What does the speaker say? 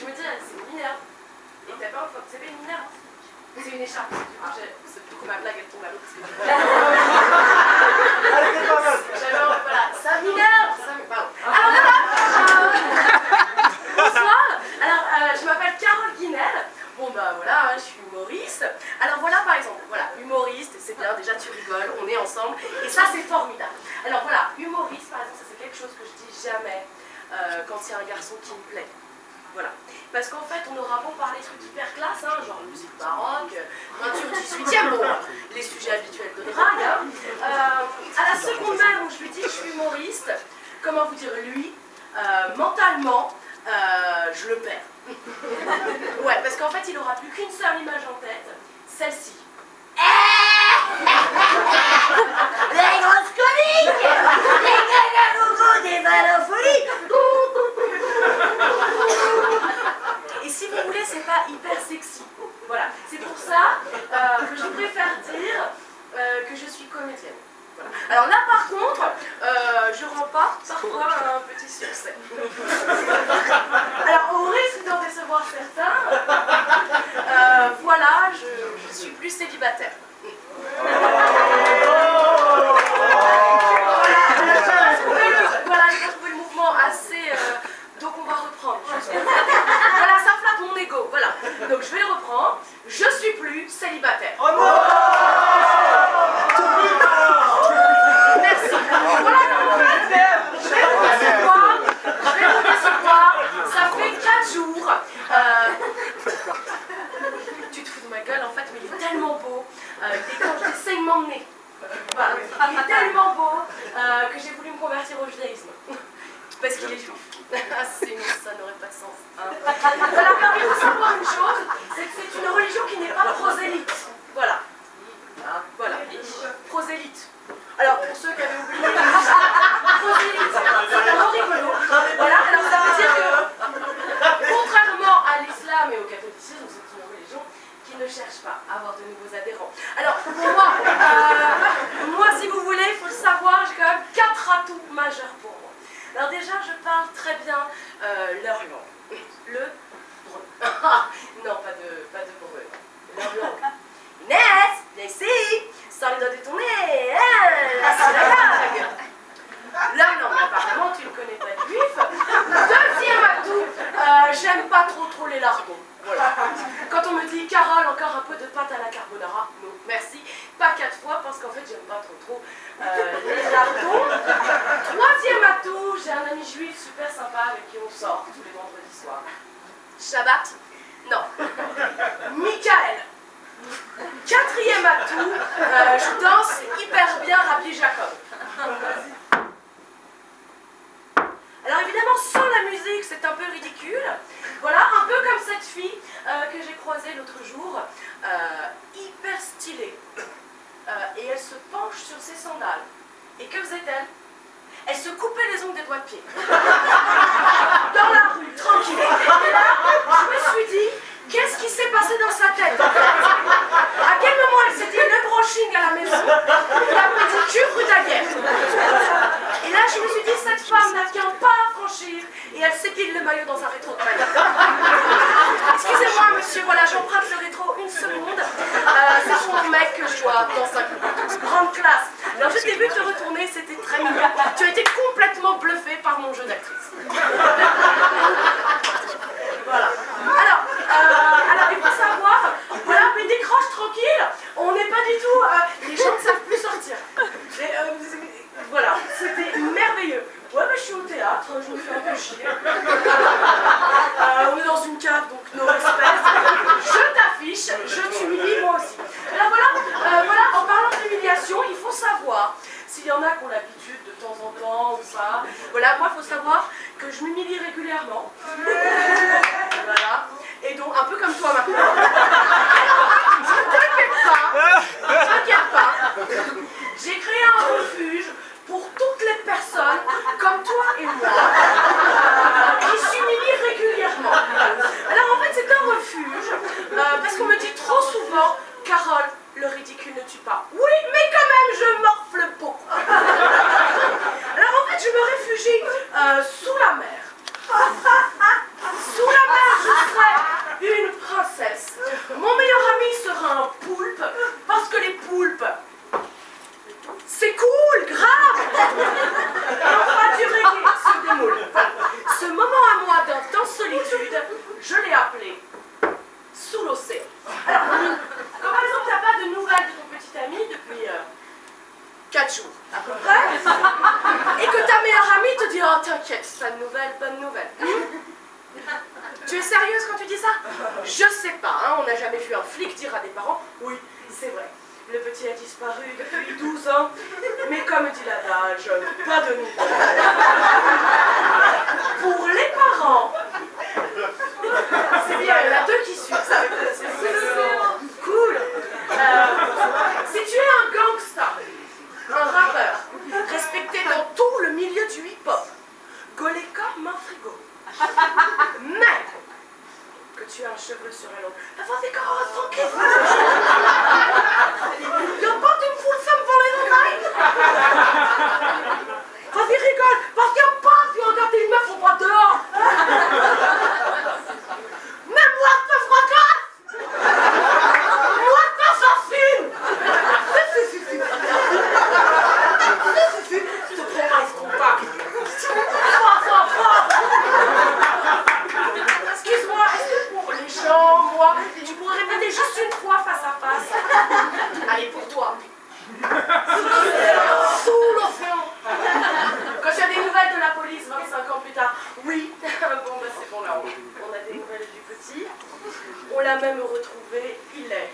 je me dis, c'est une mineure. Et t'as pas enfin, c'est pas une mineure, c'est une écharpe. C'est du coup ma blague elle tombe à l'eau parce que j'avais voilà, ça mineure, ça pardon. Alors voilà, bonsoir. Alors je m'appelle Carole Guinel. Bon bah voilà, je suis humoriste. Alors voilà par exemple, voilà, humoriste, c'est bien, déjà tu rigoles, on est ensemble, et ça c'est formidable. Alors voilà, humoriste par exemple, ça c'est quelque chose que je dis jamais quand il y a un garçon qui me plaît. Voilà. Parce qu'en fait, on aura beau parler de trucs hyper classe, hein, genre musique baroque, peinture 18e, bon, les sujets habituels de drague. Hein. À la seconde même où je lui dis que je suis humoriste, comment vous dire, lui, mentalement, je le perds. Ouais, parce qu'en fait, il n'aura plus qu'une seule image en tête, celle-ci. Les grosses comiques, les gaga-gogo des balles-folies. Et si vous voulez, c'est pas hyper sexy. Voilà, c'est pour ça que je préfère dire que je suis comédienne. Voilà. Alors là, par contre, je remporte parfois un petit succès. Alors, au risque d'en décevoir certains, voilà, je suis plus célibataire. Voilà, j'ai trouvé le mouvement assez... donc on va reprendre. Voilà, ça flatte mon ego. Voilà. Donc je vais le reprendre. Je suis plus célibataire. Oh non! Merci. Voilà, en fait, je vais vous décevoir. Ça fait 4 jours. Tu te fous de ma gueule en fait, mais il est tellement beau. Il déclenche des saignements de nez. Voilà. Il est tellement beau que j'ai voulu me convertir au judaïsme. Parce qu'il est juif. Sinon, ça n'aurait pas de sens. Hein. Alors, il faut savoir une chose, c'est que c'est une religion qui n'est pas prosélyte. Voilà. Voilà. Prosélyte. Alors, pour ceux qui avaient oublié, prosélyte, c'est vraiment rigolo. Voilà, alors ça veut dire que, contrairement à l'islam et au catholicisme, c'est une religion qui ne cherche pas à avoir de nouveaux adhérents. Alors, pour moi, si vous voulez, il faut le savoir, j'ai quand même 4 atouts majeurs pour moi. Alors déjà, je parle très bien leur langue. Le breu. Non, pas de breu. Leur langue. Inès, viens ici. Sors les doigts de ton nez. C'est la blague. Leur langue, apparemment, tu ne connais pas de juif. Deuxième atout, j'aime pas trop les lardons. Voilà. Quand on me dit Carole, encore un peu de pâte à la carbonara, non, merci. Pas 4 fois parce qu'en fait, j'aime pas trop les lardons. Troisième atout, j'ai un ami juif super sympa avec qui on sort tous les vendredis soirs. Shabbat, non. Michael. Quatrième atout, je danse hyper bien Rabbi Jacob. Alors évidemment, sans la musique, c'est un peu ridicule. Voilà, un peu comme cette fille que j'ai croisée l'autre jour, hyper stylée. Et elle se penche sur ses sandales. Et que faisait-elle? Elle se coupait les ongles des doigts de pied. Dans la rue, tranquille. Et là, je me suis dit, qu'est-ce qui s'est passé dans sa tête? À quel moment elle s'est dit le brushing à la maison, la pédicure rue Daguerre? Et là, je me suis dit, cette femme n'a qu'un pas à franchir et elle s'épile le maillot dans un rétro de maillot. Excusez-moi, monsieur, voilà, j'emprunte le rétro une seconde. C'est pour mon mec que je dois dans 5 minutes. Grande classe. Alors, je t'ai vu te retourner, c'était très mignon. Tu as été complètement bluffé par mon jeu d'actrice. Voilà. Alors, il faut savoir, voilà, mais décroche tranquille, on n'est pas du tout, les gens ne savent plus sortir. Voilà, c'était merveilleux. Ouais, mais je suis au théâtre, je me fais un peu chier. On est dans une cave, donc no respect. Je t'affiche, je t'humilie moi aussi. Alors voilà, en parlant d'humiliation, il faut savoir, s'il y en a qui ont l'habitude de temps en temps ou pas, voilà, moi il faut savoir que je m'humilie régulièrement. Voilà, et donc un peu comme toi maintenant. Ne t'inquiète pas, j'ai créé un refuge pour toutes les personnes comme toi et moi qui s'humilient régulièrement. Alors en fait c'est je l'ai appelé sous l'océan. Alors, quand par exemple, tu n'as pas de nouvelles de ton petit ami depuis 4 jours à peu près, et que ta meilleure amie te dit « Oh, t'inquiète, pas de nouvelles, bonne nouvelle. » Tu es sérieuse quand tu dis ça? Je sais pas, hein, on n'a jamais vu un flic dire à des parents « Oui, c'est vrai, le petit a disparu depuis 12 ans, mais comme dit l'adage, pas de nouvelles. » Pour les parents, c'est bien, il y en a 2 qui suivent ça. Cool. Si tu es un gangsta, un rappeur, respecté dans tout le milieu du hip-hop, Goleka main frigo, mais que tu as un cheveu sur la langue, vas-y, carrosse, tranquille. Y'a pas d'une foule femme dans les oreilles. Vas-y, rigole, parce qu'il n'y a pas si on regarde une meuf, on voit dehors. Même moi, je te fracasse. Moi, je te fascine. Je te prends ice compact. Excuse-moi, est-ce que pour les gens, moi, tu pourrais répéter juste une fois face à face? Allez, pour toi. Sous l'océan. Quand tu as des nouvelles de la police 25 ans plus tard, oui. Bon, bah c'est bon, là, on a des nouvelles du petit. On l'a même retrouvé, il est